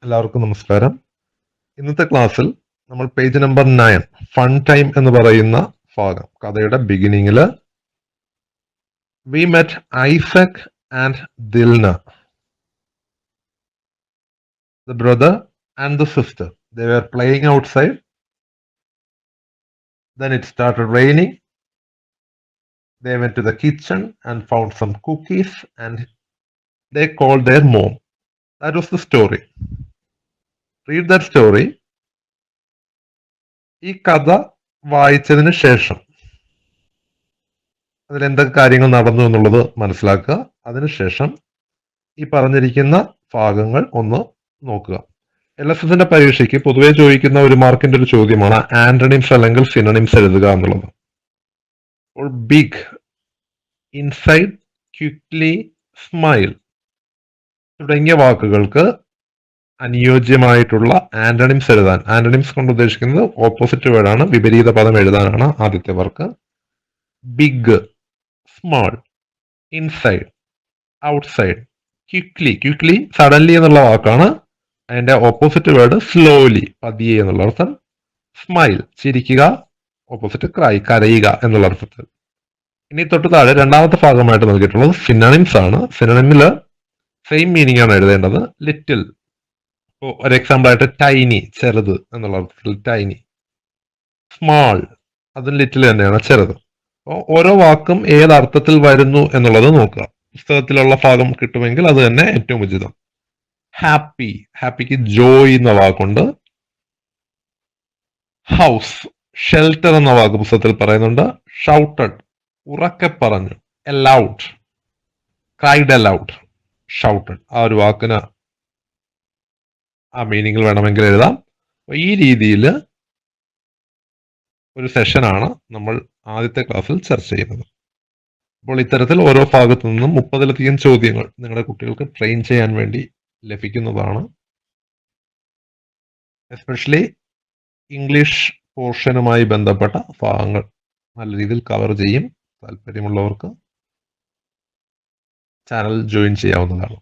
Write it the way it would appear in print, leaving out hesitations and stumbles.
എല്ലാവർക്കും നമസ്കാരം. ഇന്നത്തെ ക്ലാസ്സിൽ നമ്മൾ പേജ് നമ്പർ 9 ഫൺ ടൈം എന്ന് പറയുന്ന ഭാഗം കഥയുടെ ബിഗിനിങ്ങില് we met Isaac and Dilna, the brother and the sister. They were playing outside. Then it started raining. They went to the kitchen and found some cookies and they called their mom. That was the story. Read that story. ഈ കഥ വായിച്ചതിന് ശേഷം അതിൽ എന്തൊക്കെ കാര്യങ്ങൾ നടന്നു എന്നുള്ളത് മനസ്സിലാക്കുക. അതിനുശേഷം ഈ പറഞ്ഞിരിക്കുന്ന ഭാഗങ്ങൾ ഒന്ന് നോക്കുക. LSSന്റെ പരീക്ഷയ്ക്ക് പൊതുവെ ചോദിക്കുന്ന ഒരു മാർക്കിന്റെ ഒരു ചോദ്യമാണ് ആന്റണിംസ് അല്ലെങ്കിൽ സിനണിംസ് എഴുതുക എന്നുള്ളത്. അപ്പോൾ ബിഗ്, ഇൻസൈഡ്, ക്വിക്ലി, സ്മൈൽ തുടങ്ങിയ വാക്കുകൾക്ക് അനുയോജ്യമായിട്ടുള്ള ആന്റണിംസ് എഴുതാൻ, ആന്റണിംസ് കൊണ്ട് ഉദ്ദേശിക്കുന്നത് ഓപ്പോസിറ്റ് വേർഡാണ്, വിപരീത പദം എഴുതാനാണ് ആദ്യത്തെ work. Big, small, inside, outside, quickly. Quickly suddenly എന്നുള്ള വാക്കാണ്. അതിന്റെ ഓപ്പോസിറ്റ് വേർഡ് സ്ലോലി, പതിയെ എന്നുള്ള അർത്ഥം. സ്മൈൽ, ചിരിക്കുക. ഓപ്പോസിറ്റ് ക്രൈ, കരയുക എന്നുള്ള അർത്ഥത്തിൽ. ഇനി തൊട്ട് താഴെ രണ്ടാമത്തെ ഭാഗമായിട്ട് നൽകിയിട്ടുള്ളത് സിനണിംസ് ആണ്. സിനണിമില് സെയിം മീനിങ് ആണ് എഴുതേണ്ടത്. ലിറ്റിൽ, ഒരു എക്സാമ്പിൾ ആയിട്ട് ടൈനി, ചെറുത് എന്നുള്ള അർത്ഥത്തിൽ ടൈനി. സ്മാൾ, അതും ലിറ്റിൽ തന്നെയാണ്, ചെറുത്. അപ്പോൾ ഓരോ വാക്കും ഏത് അർത്ഥത്തിൽ വരുന്നു എന്നുള്ളത് നോക്കുക. പുസ്തകത്തിലുള്ള ഭാഗം കിട്ടുമെങ്കിൽ അത് തന്നെ ഏറ്റവും ഉചിതം. ഹാപ്പി, ഹാപ്പിക്ക് ജോയ് എന്ന വാക്കുണ്ട്. ഹൗസ്, ഷെൽട്ടർ എന്ന വാക്ക് പുസ്തകത്തിൽ പറയുന്നുണ്ട്. ഷൗട്ടഡ്, ഉറക്കെ പറഞ്ഞു. എലൗഡ്, ക്രൈഡ് എലൗഡ്, ഷൗട്ടഡ്. ആ ഒരു വാക്കിന് ആ മീനിങ്ങിൽ വേണമെങ്കിൽ എഴുതാം. ഈ രീതിയിൽ ഒരു സെഷനാണ് നമ്മൾ ആദ്യത്തെ ക്ലാസ്സിൽ ചർച്ച ചെയ്യുന്നത്. അപ്പോൾ ഇത്തരത്തിൽ ഓരോ ഭാഗത്തു നിന്നും 30-ലധികം ചോദ്യങ്ങൾ നിങ്ങളുടെ കുട്ടികൾക്ക് ട്രെയിൻ ചെയ്യാൻ വേണ്ടി ലഭിക്കുന്നതാണ്. എസ്പെഷ്യലി ഇംഗ്ലീഷ് പോർഷനുമായി ബന്ധപ്പെട്ട ഭാഗങ്ങൾ നല്ല രീതിയിൽ കവർ ചെയ്യും. താല്പര്യമുള്ളവർക്ക് ചാനൽ ജോയിൻ ചെയ്യാവുന്നതാണ്.